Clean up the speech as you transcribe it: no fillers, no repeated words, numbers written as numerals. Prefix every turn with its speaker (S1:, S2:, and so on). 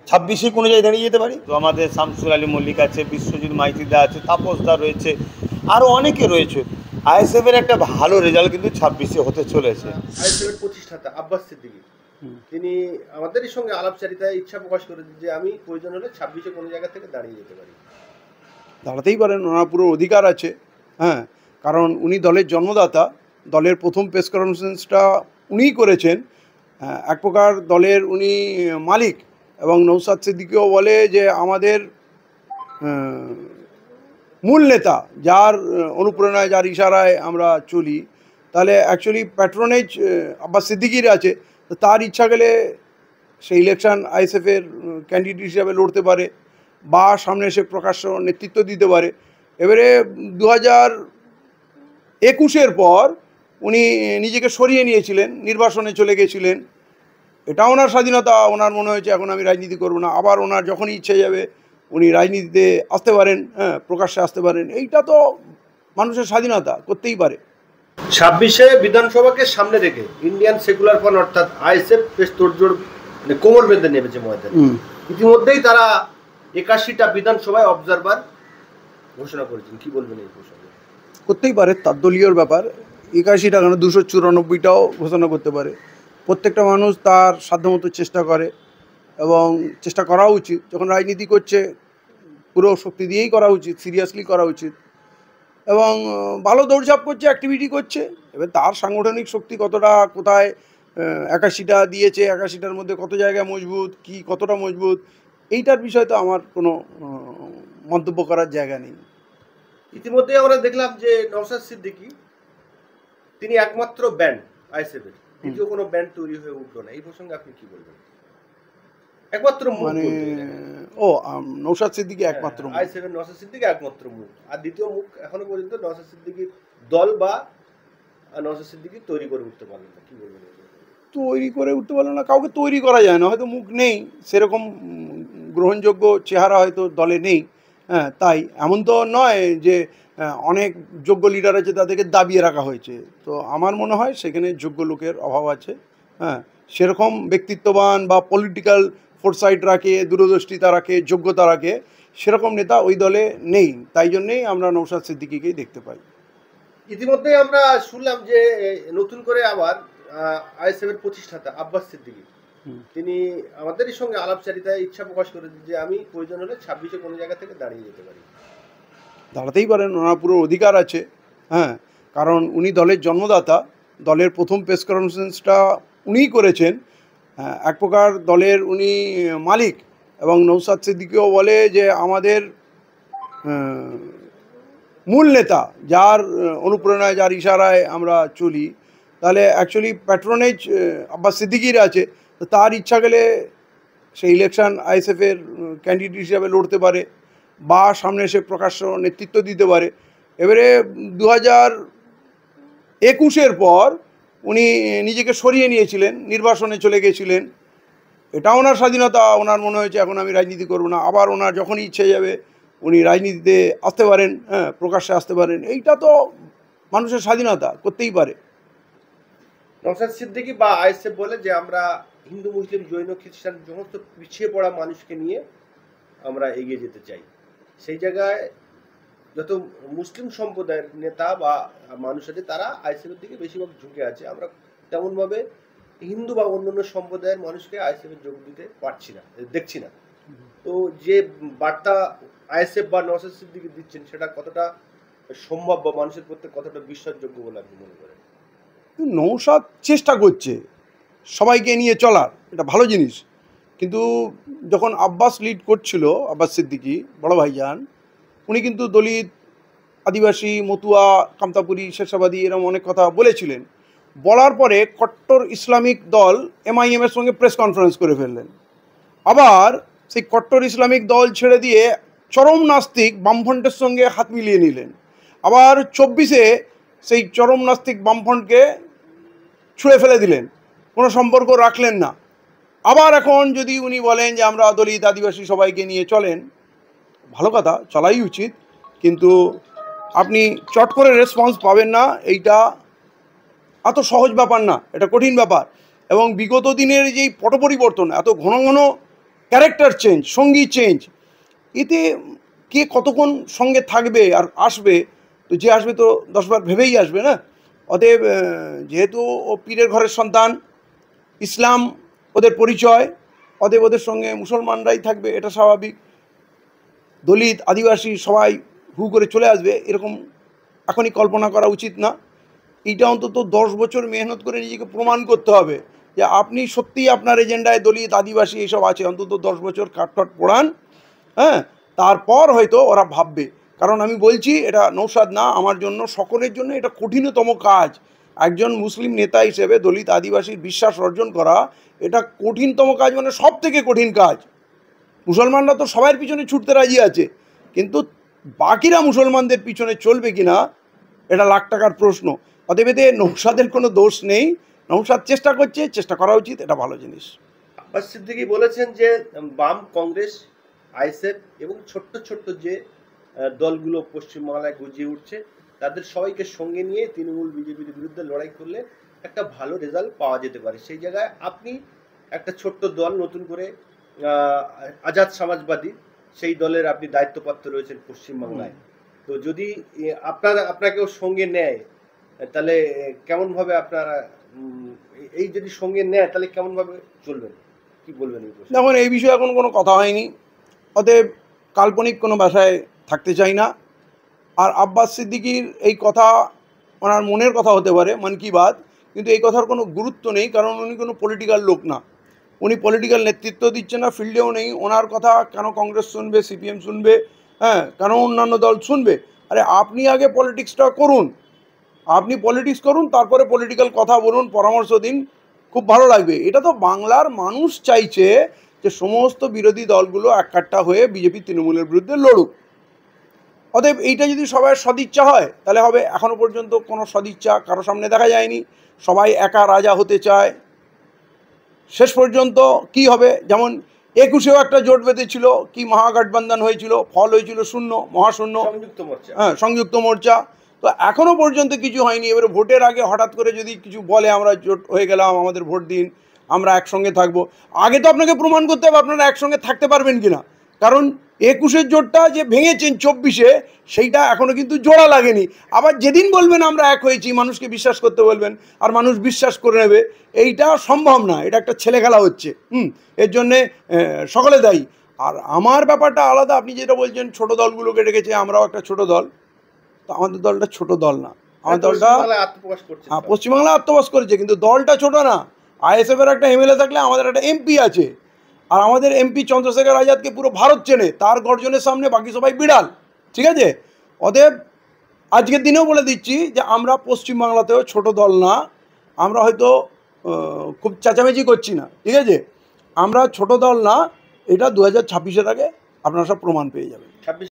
S1: 26-এ কোনো জায়গায় দাঁড়িয়ে যেতে পারি। তো আমাদের শামসুল আলী মল্লিক আছে, বিশ্বজিৎ মাইতিদা আছে, তাপসদা রয়েছে, আরও অনেকে রয়েছে। আইএসএফের একটা ভালো রেজাল্ট কিন্তু 26-এ হতে চলেছে।
S2: আইএসএফের প্রতিষ্ঠাতা আব্বাস সিদ্দিকী তিনি আমাদেরই সঙ্গে আলাপচারিতায় ইচ্ছা প্রকাশ করেছেন যে আমি প্রয়োজন হলে 26-এ কোনো জায়গা থেকে দাঁড়িয়ে যেতে পারি।
S3: দাঁড়াতেই পারেন, ওনার পুরো অধিকার আছে। হ্যাঁ, কারণ উনি দলের জন্মদাতা, দলের প্রথম প্রেস কনফারেন্সটা উনিই করেছেন। এক প্রকার দলের উনি মালিক, এবং নৌসাদ সিদ্দিকীও বলে যে আমাদের মূল নেতা, যার অনুপ্রেরণায়, যার ইশারায় আমরা চলি, তাহলে অ্যাকচুয়ালি প্যাট্রোনেজ আব্বাস সিদ্দিকীর আছে। তো তার ইচ্ছা গেলে সে ইলেকশন আইএসএফের ক্যান্ডিডেট হিসাবে লড়তে পারে, বা সামনে এসে প্রকাশ্য নেতৃত্ব দিতে পারে। এবারে 2021-এর পর উনি নিজেকে সরিয়ে নিয়েছিলেন, নির্বাসনে চলে গেছিলেন। এটা ওনার স্বাধীনতা, ওনার মনে হয়েছে এখন আমি রাজনীতি করব না, আবার ওনার যখনই ইচ্ছে যাবে উনি রাজনীতিতে আসতে পারেন, হ্যাঁ, প্রকাশ্যে আসতে পারেন। এইটা তো মানুষের স্বাধীনতা, করতেই পারে।
S2: 26-এ বিধানসভাকে সামনে রেখে ইন্ডিয়ান সেকুলার ফ্রন্ট অর্থাৎ আইএসএফ বেশ তোড়জোড় কোমর বেঁধে নেমেছে ময়দানে। ইতিমধ্যেই তারা 81টা বিধানসভায় অবজারভার ঘোষণা করেছেন। কি বলবেন এই প্রসঙ্গে?
S3: করতেই পারে, তার দলীয় ব্যাপার। 81টা কেন, 294টাও ঘোষণা করতে পারে। প্রত্যেকটা মানুষ তার সাধ্যমতো চেষ্টা করে, এবং চেষ্টা করা উচিত। যখন রাজনীতি করছে পুরো শক্তি দিয়েই করা উচিত, সিরিয়াসলি করা উচিত। এবং ভালো দৌড়ঝাঁপ করছে, অ্যাক্টিভিটি করছে। এবার তার সাংগঠনিক শক্তি কতটা, কোথায় 81টা দিয়েছে, 81টার মধ্যে কত জায়গায় মজবুত, কি কতটা মজবুত, এইটার বিষয়ে তো আমার কোনো মন্তব্য করার জায়গা নেই।
S2: ইতিমধ্যে আমরা দেখলাম যে নওশাদ সিদ্দিকী তিনি একমাত্র ব্যান্ড আইএসএফের, দ্বিতীয় কোনো ব্যান্ড তৈরি হয়ে উঠলো না। এই প্রসঙ্গে আপনি কি বলবেন? একমাত্র মুখ
S3: মানে নওশাদ সিদ্দিকী একমাত্র মুখ,
S2: আইএসএফের নওশাদ সিদ্দিকী একমাত্র মুখ, আর দ্বিতীয় মুখ এখনো পর্যন্ত নওশাদ সিদ্দিকীর দল বা নওশাদ সিদ্দিকী তৈরি করে উঠতে পারলেন না। কি বলবেন?
S3: তৈরি করে উঠতে পারলো না, কাউকে তৈরি করা যায় না, হয়তো মুখ নেই, সেরকম গ্রহণযোগ্য চেহারা হয়তো দলে নেই। হ্যাঁ, তাই এমন তো নয় যে অনেক যোগ্য লিডার আছে তাদেরকে দাবিয়ে রাখা হয়েছে। তো আমার মনে হয় সেখানে যোগ্য লোকের অভাব আছে। হ্যাঁ, সেরকম ব্যক্তিত্ববান বা পলিটিক্যাল ফোরসাইট রাখে, দূরদর্শিতা রাখে, যোগ্যতা রাখে, সেরকম নেতা ওই দলে নেই। তাই জন্যেই আমরা নওশাদ সিদ্দিকীকেই দেখতে পাই।
S2: ইতিমধ্যে আমরা শুনলাম যে নতুন করে আবার আইএসএফের প্রতিষ্ঠাতা আব্বাস সিদ্দিকী তিনি আমাদেরই সঙ্গে আলাপচারিতায় ইচ্ছা প্রকাশ করেছেন যে আমি প্রয়োজন হলে 26-এ কোনো জায়গা থেকে দাঁড়িয়ে যেতে পারি।
S3: দাঁড়াতেই পারেন, ওনার পুরো অধিকার আছে। হ্যাঁ, কারণ উনি দলের জন্মদাতা, দলের প্রথম প্রেস কনফারেন্সটা উনিই করেছেন। এক প্রকার দলের উনি মালিক, এবং নৌসাদ সিদ্দিকীও বলে যে আমাদের মূল নেতা, যার অনুপ্রেরণায়, যার ইশারায় আমরা চলি, তাহলে অ্যাকচুয়ালি প্যাট্রোনেজ আব্বাস সিদ্দিকীর আছে। তো তার ইচ্ছা গেলে সে ইলেকশন আইএসএফের ক্যান্ডিডেট হিসাবে লড়তে পারে, বা সামনে এসে প্রকাশ্য নেতৃত্ব দিতে পারে। এবারে 2021-এর পর উনি নিজেকে সরিয়ে নিয়েছিলেন, নির্বাসনে চলে গেছিলেন। এটা ওনার স্বাধীনতা, ওনার মনে হয়েছে এখন আমি রাজনীতি করব না, আবার ওনার যখনই ইচ্ছে যাবে উনি রাজনীতিতে আসতে পারেন, হ্যাঁ, প্রকাশ্যে আসতে পারেন। এইটা তো মানুষের স্বাধীনতা, করতেই পারে।
S2: নওশাদ সিদ্দিকী বা আইএসএফ বলে যে আমরা হিন্দু, মুসলিম, জৈন, খ্রিস্টান সমস্ত পিছিয়ে পড়া মানুষকে নিয়ে আমরা এগিয়ে যেতে চাই। সেই জায়গায় যত মুসলিম সম্প্রদায়ের নেতা বা মানুষ আছে তারা আইএসএফের দিকে বেশিরভাগ ঝুঁকে আছে। আমরা তেমনভাবে হিন্দু বা অন্যান্য সম্প্রদায়ের মানুষকে আইএসএফে যোগ দিতে পারছি না, দেখছি না। তো যে বার্তা আইএসএফ বা নওশাদ সিদ্দিকী দিচ্ছেন সেটা কতটা সম্ভব বা মানুষের প্রতি কতটা বিশ্বাসযোগ্য বলে আপনি মনে করেন?
S3: নৌসাদ চেষ্টা করছে সবাইকে নিয়ে চলার, এটা ভালো জিনিস। কিন্তু যখন আব্বাস লিড করছিল, আব্বাস সিদ্দিকী বড় ভাইজান, উনি কিন্তু দলিত, আদিবাসী, মতুয়া, কামতাপুরি, শেরশাবাদী এরকম অনেক কথা বলেছিলেন। বলার পরে কট্টর ইসলামিক দল এমআইএমের সঙ্গে প্রেস কনফারেন্স করে ফেললেন। আবার সেই কট্টর ইসলামিক দল ছেড়ে দিয়ে চরম নাস্তিক বামফ্রন্টের সঙ্গে হাত মিলিয়ে নিলেন। আবার 24-এ সেই চরম নাস্তিক বামফ্রন্টকে ছুঁড়ে ফেলে দিলেন, কোনো সম্পর্ক রাখলেন না। আবার এখন যদি উনি বলেন যে আমরা দলিত, আদিবাসী সবাইকে নিয়ে চলেন, ভালো কথা, চলাই উচিত। কিন্তু আপনি চট করে রেসপন্স পাবেন না, এইটা এত সহজ ব্যাপার না, এটা কঠিন ব্যাপার। এবং বিগত দিনের যেই পট পরিবর্তন, এত ঘন ঘন ক্যারেক্টার চেঞ্জ, সঙ্গী চেঞ্জ, এতে কে কতক্ষণ সঙ্গে থাকবে আর আসবে, তো যে আসবে তো 10 বার ভেবেই আসবে না। অতএব যেহেতু ও পীরের ঘরের সন্তান, ইসলাম ওদের পরিচয়, অতএব ওদের সঙ্গে মুসলমানরাই থাকবে, এটা স্বাভাবিক। দলিত, আদিবাসী সবাই হু করে চলে আসবে এরকম এখনই কল্পনা করা উচিত না। এইটা অন্তত 10 বছর মেহনত করে নিজেকে প্রমাণ করতে হবে যে আপনি সত্যিই আপনার এজেন্ডায় দলিত, আদিবাসী এইসব আছে। অন্তত 10 বছর কাঠফাট পড়ান, হ্যাঁ, তারপর হয়তো ওরা ভাববে। কারণ আমি বলছি, এটা নৌসাদ না, আমার জন্য, সকলের জন্য এটা কঠিনতম কাজ। একজন মুসলিম নেতা হিসেবে দলিত আদিবাসীর বিশ্বাস অর্জন করা এটা কঠিনতম কাজ, মানে সব থেকে কঠিন কাজ। মুসলমানরা তো সবার পিছনে ছুটতে রাজি আছে, কিন্তু বাকিরা মুসলমানদের পিছনে চলবে কিনা এটা লাখ টাকার প্রশ্ন। অতএব এতে নৌসাদের কোনো দোষ নেই, নৌসাদ চেষ্টা করছে, চেষ্টা করা উচিত, এটা ভালো জিনিস।
S2: আব্বাস সিদ্দিকী বলেছেন যে বাম, কংগ্রেস, আইএসএফ এবং ছোট্ট ছোট্ট যে দলগুলো পশ্চিমবাংলায় গজিয়ে উঠছে তাদের সবাইকে সঙ্গে নিয়ে তৃণমূল বিজেপির বিরুদ্ধে লড়াই করলে একটা ভালো রেজাল্ট পাওয়া যেতে পারে। সেই জায়গায় আপনি একটা ছোট্ট দল নতুন করে আজাদ সমাজবাদী, সেই দলের আপনি দায়িত্বপ্রাপ্ত রয়েছেন পশ্চিমবাংলায়। তো যদি আপনাকেও সঙ্গে নেয় তাহলে কেমনভাবে আপনারা এই যদি সঙ্গে নেয় তাহলে কেমনভাবে চলবেন, কি বলবেন?
S3: দেখুন, এই বিষয়ে এখন কোনো কথা হয়নি, অতএব কাল্পনিক কোনো ভাষায় থাকতে চাই না। আর আব্বাস সিদ্দিকীর এই কথা ওনার মনের কথা হতে পারে, মন কি বাত, কিন্তু এই কথার কোনো গুরুত্ব নেই, কারণ উনি কোনো পলিটিক্যাল লোক না, উনি পলিটিক্যাল নেতৃত্ব দিচ্ছে না, ফিল্ডেও নেই। ওনার কথা কেন কংগ্রেস শুনবে, সিপিএম শুনবে, হ্যাঁ, কেন অন্যান্য দল শুনবে? আরে আপনি আগে পলিটিক্সটা করুন, আপনি পলিটিক্স করুন, তারপরে পলিটিক্যাল কথা বলুন, পরামর্শ দিন, খুব ভালো লাগবে। এটা তো বাংলার মানুষ চাইছে যে সমস্ত বিরোধী দলগুলো এককাট্টা হয়ে বিজেপি তৃণমূলের বিরুদ্ধে লড়ুক। অতএব এইটা যদি সবার সদিচ্ছা হয় তাহলে হবে। এখনও পর্যন্ত কোনো সদিচ্ছা কারো সামনে দেখা যায়নি, সবাই একা রাজা হতে চায়। শেষ পর্যন্ত কি হবে, যেমন 21-এও একটা জোট বেঁধেছিল, কি মহাগঠবন্ধন হয়েছিল, ফল হয়েছিল শূন্য, মহাশূন্য, হ্যাঁ, সংযুক্ত মোর্চা। তো এখনও পর্যন্ত কিছু হয়নি। এবারে ভোটের আগে হঠাৎ করে যদি কিছু বলে আমরা জোট হয়ে গেলাম, আমাদের ভোট দিন, আমরা একসঙ্গে থাকবো, আগে তো আপনাকে প্রমাণ করতে হবে আপনারা একসঙ্গে থাকতে পারবেন কিনা। কারণ 21-এর জোটটা যে ভেঙেছেন 24-এ, সেইটা এখনও কিন্তু জোড়া লাগেনি। আবার যেদিন বলবেন আমরা এক হয়েছি, মানুষকে বিশ্বাস করতে বলবেন, আর মানুষ বিশ্বাস করে নেবে, এইটা সম্ভব না। এটা একটা ছেলে খেলা হচ্ছে। এর জন্যে সকলে দায়ী। আর আমার ব্যাপারটা আলাদা। আপনি যেটা বলছেন ছোট দলগুলোকে ডেকেছে, আমরাও একটা ছোট দল, তো আমাদের দলটা ছোট দল না। আমার দলটা পশ্চিমবাংলায় আত্মপ্রকাশ করেছে, কিন্তু দলটা ছোট না। আইএসএফের একটা এমএলএ থাকলে আমাদের একটা এমপি আছে, আর আমাদের এমপি চন্দ্রশেখর আজাদকে পুরো ভারত চেনে, তার গর্জনের সামনে বাকি সবাই বিড়াল, ঠিক আছে? অতএব আজকের দিনেও বলে দিচ্ছি যে আমরা পশ্চিমবাংলাতেও ছোট দল না, আমরা হয়তো খুব চেঁচামেচি করছি না, ঠিক আছে? আমরা ছোট দল না, এটা 2026-এর আগে আপনারা সব প্রমাণ পেয়ে যাবেন।